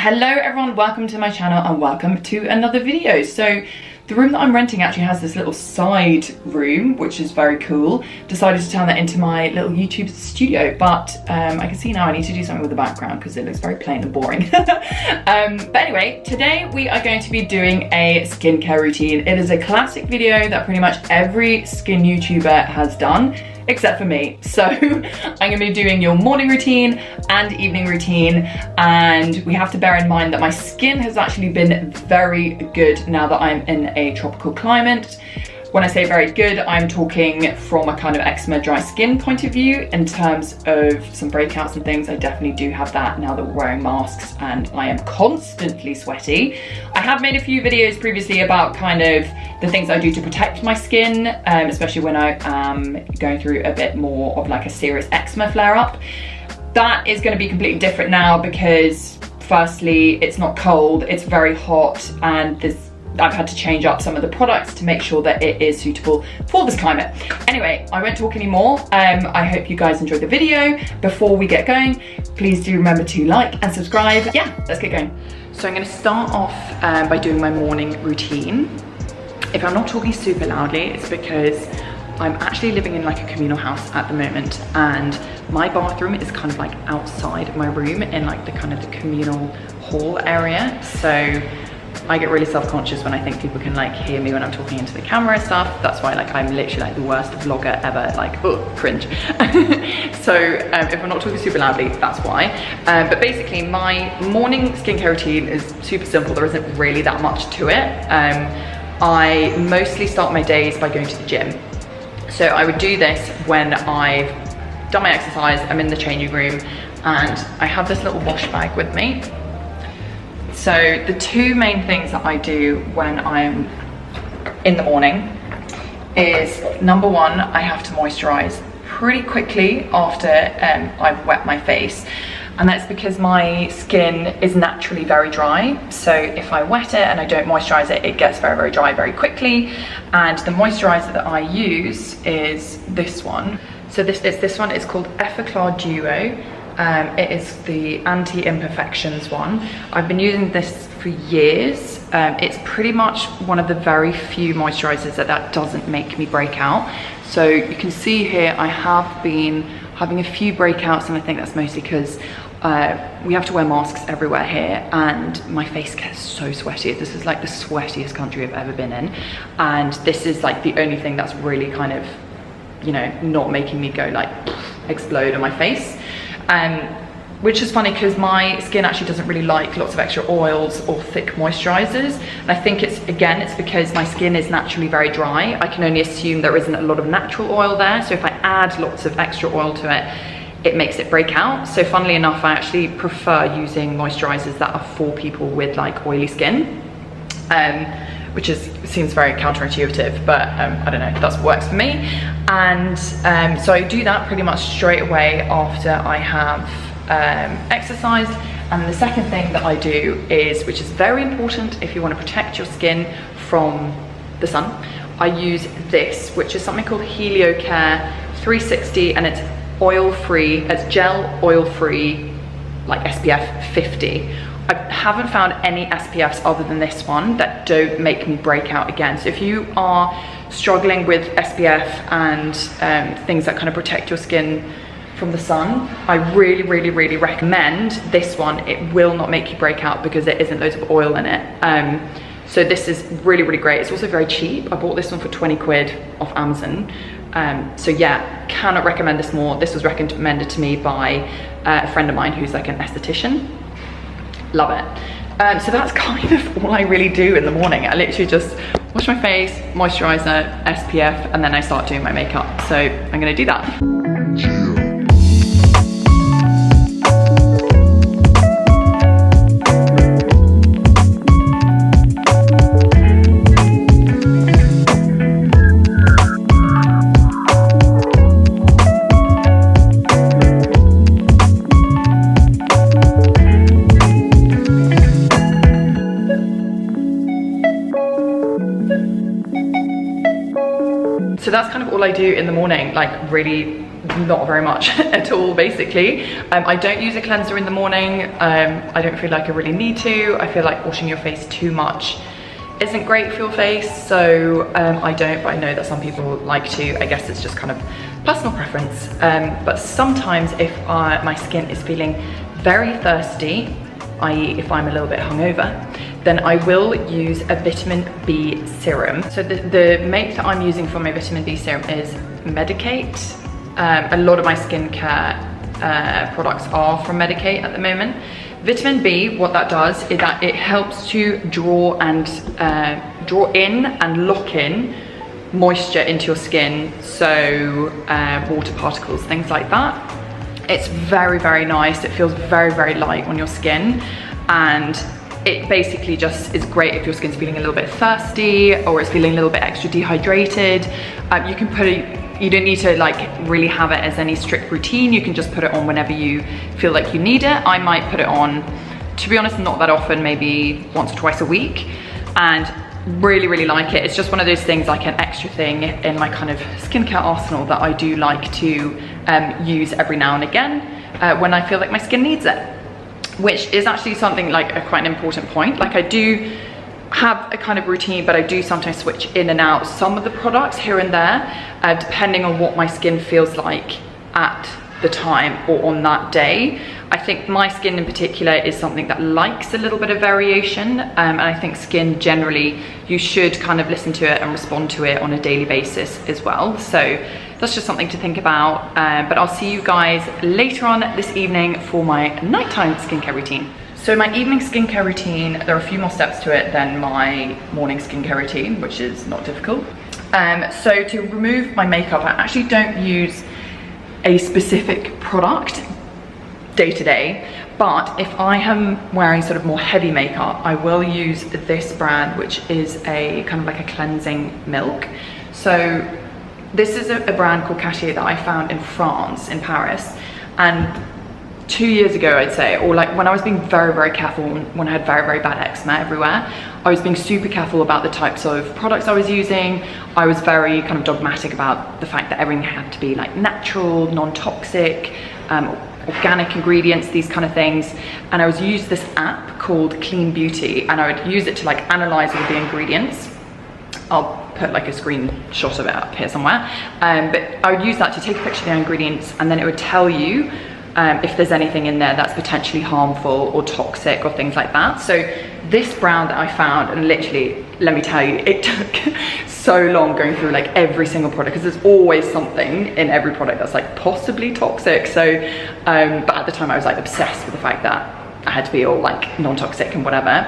Hello everyone, welcome to my channel and welcome to another video. So the room that I'm renting actually has this little side room, which is very cool. Decided to turn that into my little YouTube studio, but I can see now I need to do something with the background because it looks very plain and boring. But anyway, today we are going to be doing a skincare routine. It is a classic video that pretty much every skin YouTuber has done, except for me. So I'm gonna be doing your morning routine and evening routine, and we have to bear in mind that my skin has actually been very good now that I'm in a tropical climate. When I say very good, I'm talking from a kind of eczema dry skin point of view. In terms of some breakouts and things, I definitely do have that now that we're wearing masks and I am constantly sweaty. I have made a few videos previously about kind of the things I do to protect my skin, especially when I am going through a bit more of like a serious eczema flare up. That is going to be completely different now because firstly, it's not cold, it's very hot, and I've had to change up some of the products to make sure that it is suitable for this climate. Anyway, I won't talk anymore. I hope you guys enjoyed the video. Before we get going, please do remember to like and subscribe. Yeah, let's get going. So I'm gonna start off by doing my morning routine. If I'm not talking super loudly, it's because I'm actually living in like a communal house at the moment, and my bathroom is kind of like outside of my room in like the kind of the communal hall area. So I get really self-conscious when I think people can like hear me when I'm talking into the camera and stuff. That's why like I'm literally like the worst vlogger ever, like, oh, cringe. So if I'm not talking super loudly, that's why. But basically my morning skincare routine is super simple. There isn't really that much to it. I mostly start my days by going to the gym. So I would do this when I've done my exercise, I'm in the changing room, and I have this little wash bag with me. So the two main things that I do when I'm in the morning is, number one, I have to moisturize pretty quickly after I've wet my face. And that's because my skin is naturally very dry. So if I wet it and I don't moisturize it, it gets very, very dry very quickly. And the moisturizer that I use is this one. So this one is called EFFACLAR DUO. It is the anti-imperfections one. I've been using this for years. It's pretty much one of the very few moisturizers that doesn't make me break out. So you can see here I have been having a few breakouts, and I think that's mostly because we have to wear masks everywhere here and my face gets so sweaty. This is like the sweatiest country I've ever been in, and this is like the only thing that's really kind of, you know, not making me go like explode on my face. Which is funny because my skin actually doesn't really like lots of extra oils or thick moisturizers. And I think it's because my skin is naturally very dry. I can only assume there isn't a lot of natural oil there. So if I add lots of extra oil to it, it makes it break out. So funnily enough, I actually prefer using moisturizers that are for people with like oily skin. Which seems very counterintuitive, but I don't know, that's what works for me. And so I do that pretty much straight away after I have exercised. And the second thing that I do is, which is very important if you want to protect your skin from the sun, I use this, which is something called HELIOCARE 360, and it's oil-free, it's gel oil-free, like SPF 50. I haven't found any SPFs other than this one that don't make me break out again. So if you are struggling with SPF and things that kind of protect your skin from the sun, I really, really, really recommend this one. It will not make you break out because there isn't loads of oil in it. So this is really, really great. It's also very cheap. I bought this one for 20 quid off Amazon. So yeah, cannot recommend this more. This was recommended to me by a friend of mine who's like an esthetician. Love it. So that's kind of all I really do in the morning. I literally just wash my face, moisturizer, SPF, and then I start doing my makeup. So I'm gonna do that. So that's kind of all I do in the morning, like really not very much at all, basically. I don't use a cleanser in the morning. I don't feel like I really need to. I feel like washing your face too much isn't great for your face, so I don't, but I know that some people like to. I guess it's just kind of personal preference. But sometimes if my skin is feeling very thirsty, i.e. if I'm a little bit hungover, then I will use a vitamin B serum. So the make that I'm using for my vitamin B serum is Medik8. A lot of my skincare products are from Medik8 at the moment. Vitamin B, what that does is that it helps to draw in and lock in moisture into your skin, so water particles, things like that. It's very, very nice. It feels very, very light on your skin, and it basically just is great if your skin's feeling a little bit thirsty or it's feeling a little bit extra dehydrated. You can put it, you don't need to like really have it as any strict routine. You can just put it on whenever you feel like you need it. I might put it on, to be honest, not that often, maybe once or twice a week, and really, really like it. It's just one of those things, like an extra thing in my kind of skincare arsenal that I do like to use every now and again when I feel like my skin needs it, which is actually something like quite an important point. Like, I do have a kind of routine, but I do sometimes switch in and out some of the products here and there, depending on what my skin feels like at the time or on that day. I think my skin in particular is something that likes a little bit of variation, and I think skin generally, you should kind of listen to it and respond to it on a daily basis as well. So that's just something to think about, but I'll see you guys later on this evening for my nighttime skincare routine. So my evening skincare routine, there are a few more steps to it than my morning skincare routine, which is not difficult. So to remove my makeup, I actually don't use a specific product day to day, but if I am wearing sort of more heavy makeup, I will use this brand, which is a kind of like a cleansing milk. So this is a brand called CATTIER that I found in France, in Paris, and 2 years ago, I'd say, or like when I was being very, very careful, when I had very, very bad eczema everywhere, I was being super careful about the types of products I was using. I was very kind of dogmatic about the fact that everything had to be like natural, non-toxic, organic ingredients, these kind of things. And I was using this app called Clean Beauty, and I would use it to like analyze all the ingredients. I'll put like a screenshot of it up here somewhere. But I would use that to take a picture of the ingredients, and then it would tell you if there's anything in there that's potentially harmful or toxic or things like that. So this brand that I found, and literally, let me tell you, it took so long going through like every single product, because there's always something in every product that's like possibly toxic. So, but at the time I was like obsessed with the fact that I had to be all like non-toxic and whatever.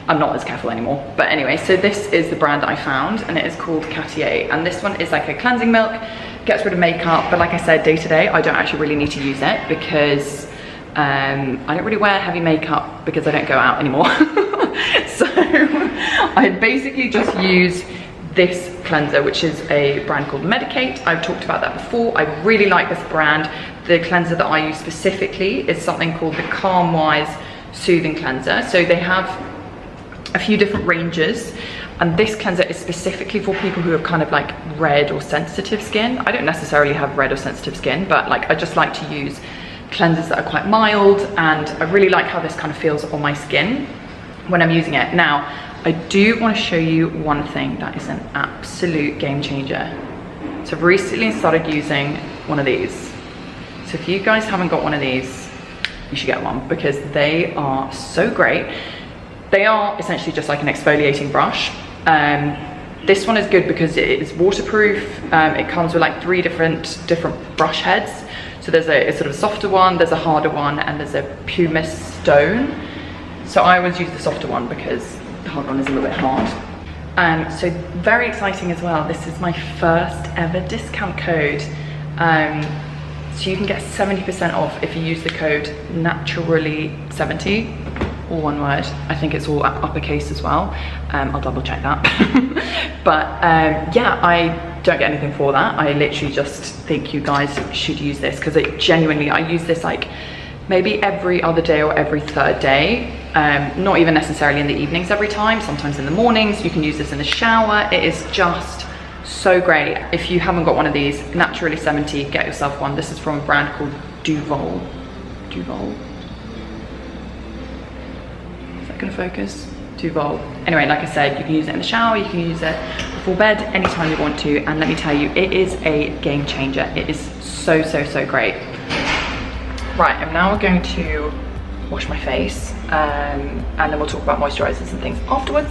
I'm not as careful anymore. But anyway, so this is the brand that I found, and it is called CATTIER. And this one is like a cleansing milk, gets rid of makeup, but like I said, day to day, I don't actually really need to use it because I don't really wear heavy makeup because I don't go out anymore. So I basically just use this cleanser, which is a brand called Medik8. I've talked about that before. I really like this brand. The cleanser that I use specifically is something called the Calmwise Soothing Cleanser. So they have a few different ranges, and this cleanser is specifically for people who have kind of like red or sensitive skin. I don't necessarily have red or sensitive skin, but like I just like to use cleansers that are quite mild, and I really like how this kind of feels on my skin when I'm using it. Now, I do want to show you one thing that is an absolute game changer. So I've recently started using one of these. So if you guys haven't got one of these, you should get one, because they are so great. They are essentially just like an exfoliating brush. This one is good because it is waterproof. It comes with like 3 different brush heads. So there's a sort of softer one, there's a harder one, and there's a pumice stone. So I always use the softer one because the hard one is a little bit hard. So very exciting as well, this is my first ever discount code. So you can get 70% off if you use the code naturally70, all one word. I think it's all uppercase as well. I'll double check that. But yeah, I don't get anything for that. I literally just think you guys should use this, because it genuinely, I use this like maybe every other day or every 3rd day. Not even necessarily in the evenings every time, sometimes in the mornings. You can use this in the shower. It is just So great. If you haven't got one of these, naturally 70, get yourself one. This is from a brand called Duval. Is that gonna focus? Duval. Anyway, like I said, you can use it in the shower, you can use it before bed, anytime you want to, and let me tell you, it is a game changer. It is so great. Right, I'm now going to wash my face, and then we'll talk about moisturizers and things afterwards.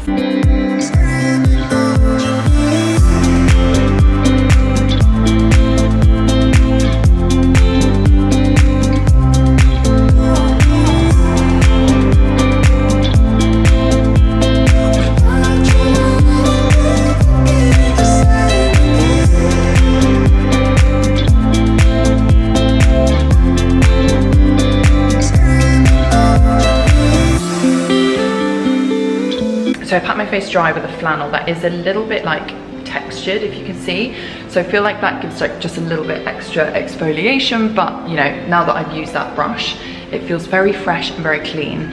So I pat my face dry with a flannel that is a little bit like textured, if you can see. So I feel like that gives like just a little bit extra exfoliation, but you know, now that I've used that brush, it feels very fresh and very clean.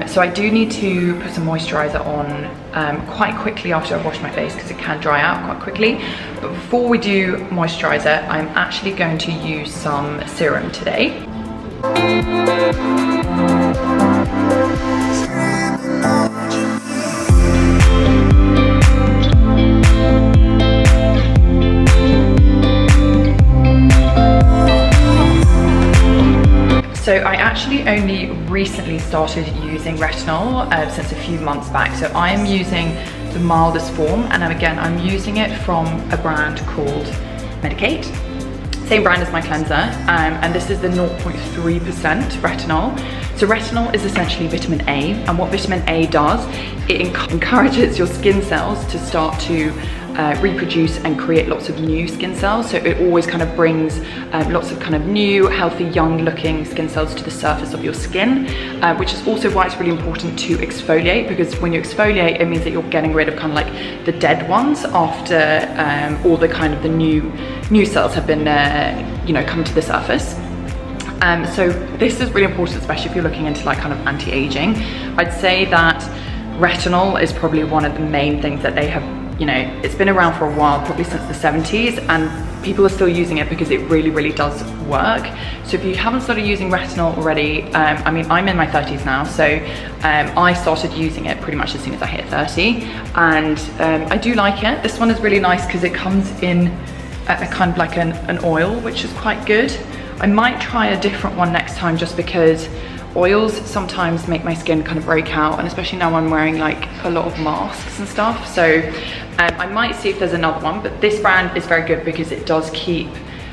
So I do need to put some moisturizer on quite quickly after I've washed my face, because it can dry out quite quickly. But before we do moisturizer, I'm actually going to use some serum today. So I actually only recently started using retinol since a few months back. So I am using the mildest form, and again, I'm using it from a brand called Medik8. Same brand as my cleanser, and this is the 0.3% retinol. So retinol is essentially vitamin A, and what vitamin A does, it encourages your skin cells to start to reproduce and create lots of new skin cells. So it always kind of brings lots of kind of new, healthy, young looking skin cells to the surface of your skin, which is also why it's really important to exfoliate, because when you exfoliate, it means that you're getting rid of kind of like the dead ones after all the kind of the new cells have been, you know, come to the surface. So this is really important, especially if you're looking into like kind of anti-aging. I'd say that retinol is probably one of the main things that they have, you know, it's been around for a while, probably since the 70s, and people are still using it because it really does work. So if you haven't started using retinol already, I mean, I'm in my 30s now, so I started using it pretty much as soon as I hit 30, and I do like it. This one is really nice because it comes in a kind of like an oil, which is quite good. I might try a different one next time, just because oils sometimes make my skin kind of break out, and especially now I'm wearing like a lot of masks and stuff. So I might see if there's another one, but this brand is very good because it does keep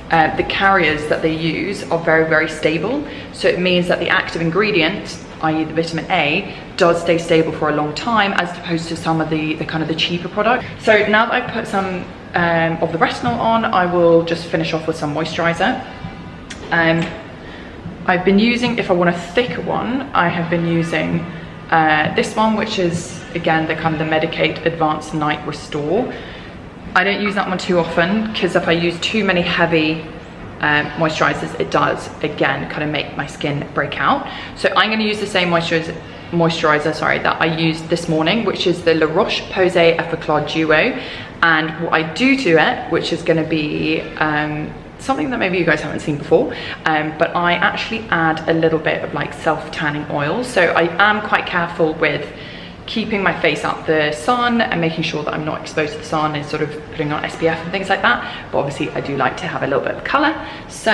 the carriers that they use are very stable. So it means that the active ingredient, i.e. the vitamin A, does stay stable for a long time, as opposed to some of the kind of the cheaper product. So now that I've put some of the retinol on, I will just finish off with some moisturizer. I've been using, if I want a thicker one, I have been using this one, which is again the kind of the Medik8 Advanced Night Restore. I don't use that one too often, because if I use too many heavy moisturizers, it does again kind of make my skin break out. So I'm going to use the same moisturizer that I used this morning, which is the La Roche-Posay EFFACLAR Duo. And what I do to it, which is going to be something that maybe you guys haven't seen before, but I actually add a little bit of like self-tanning oil. So I am quite careful with keeping my face out the sun and making sure that I'm not exposed to the sun, and sort of putting on SPF and things like that. But obviously I do like to have a little bit of color. So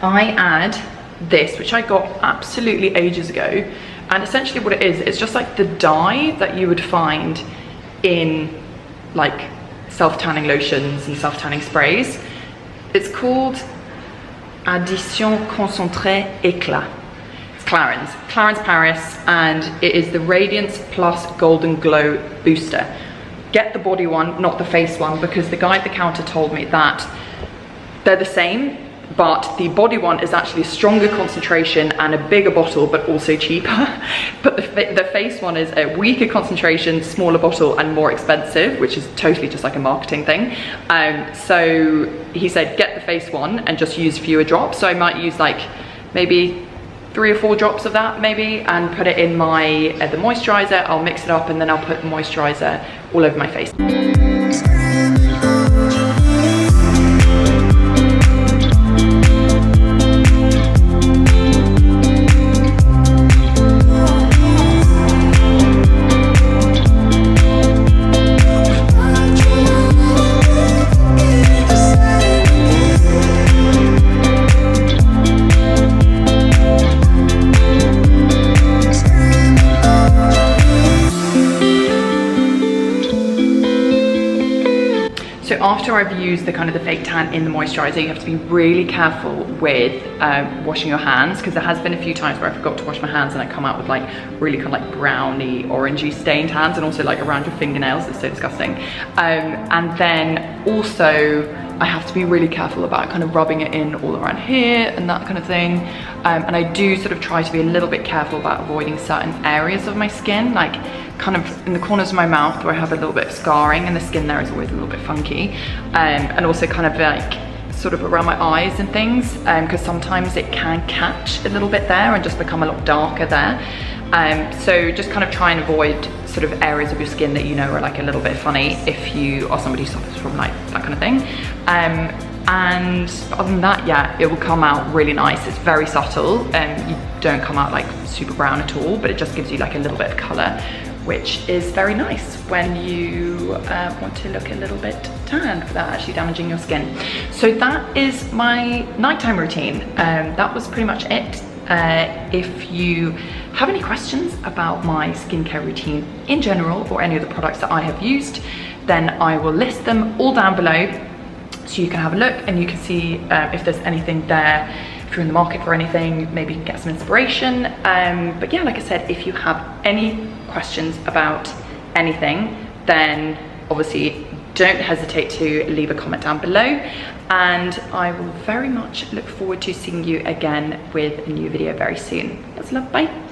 I add this, which I got absolutely ages ago, and essentially what it is, it's just like the dye that you would find in like self-tanning lotions and self-tanning sprays. It's called Addition Concentre Eclat. It's Clarins Paris, and it is the Radiance Plus Golden Glow Booster. Get the body one, not the face one, because the guy at the counter told me that they're the same, but the body one is actually a stronger concentration and a bigger bottle, but also cheaper. But the face one is a weaker concentration, smaller bottle, and more expensive, which is totally just like a marketing thing. So he said, get the face one and just use fewer drops. So I might use like maybe 3 or 4 drops of that maybe, and put it in the moisturizer. I'll mix it up, and then I'll put the moisturizer all over my face. after I've used the kind of the fake tan in the moisturizer, you have to be really careful with washing your hands, because there has been a few times where I forgot to wash my hands and I come out with like really kind of like browny, orangey stained hands, and also like around your fingernails. It's so disgusting. And then also I have to be really careful about kind of rubbing it in all around here and that kind of thing. And I do sort of try to be a little bit careful about avoiding certain areas of my skin, like kind of in the corners of my mouth where I have a little bit of scarring and the skin there is always a little bit funky. And also kind of like sort of around my eyes and things, because sometimes it can catch a little bit there and just become a lot darker there. So just kind of try and avoid sort of areas of your skin that you know are like a little bit funny if you are somebody who suffers from like that kind of thing. And other than that, yeah, it will come out really nice. It's very subtle, and you don't come out like super brown at all, but it just gives you like a little bit of color, which is very nice when you want to look a little bit tan without actually damaging your skin. So that is my nighttime routine. That was pretty much it. If you have any questions about my skincare routine in general, or any of the products that I have used, then I will list them all down below so you can have a look and you can see if there's anything there. If you're in the market for anything, maybe you can get some inspiration. But yeah, like I said, if you have any questions about anything, then obviously don't hesitate to leave a comment down below, and I will very much look forward to seeing you again with a new video very soon. Lots of love, bye.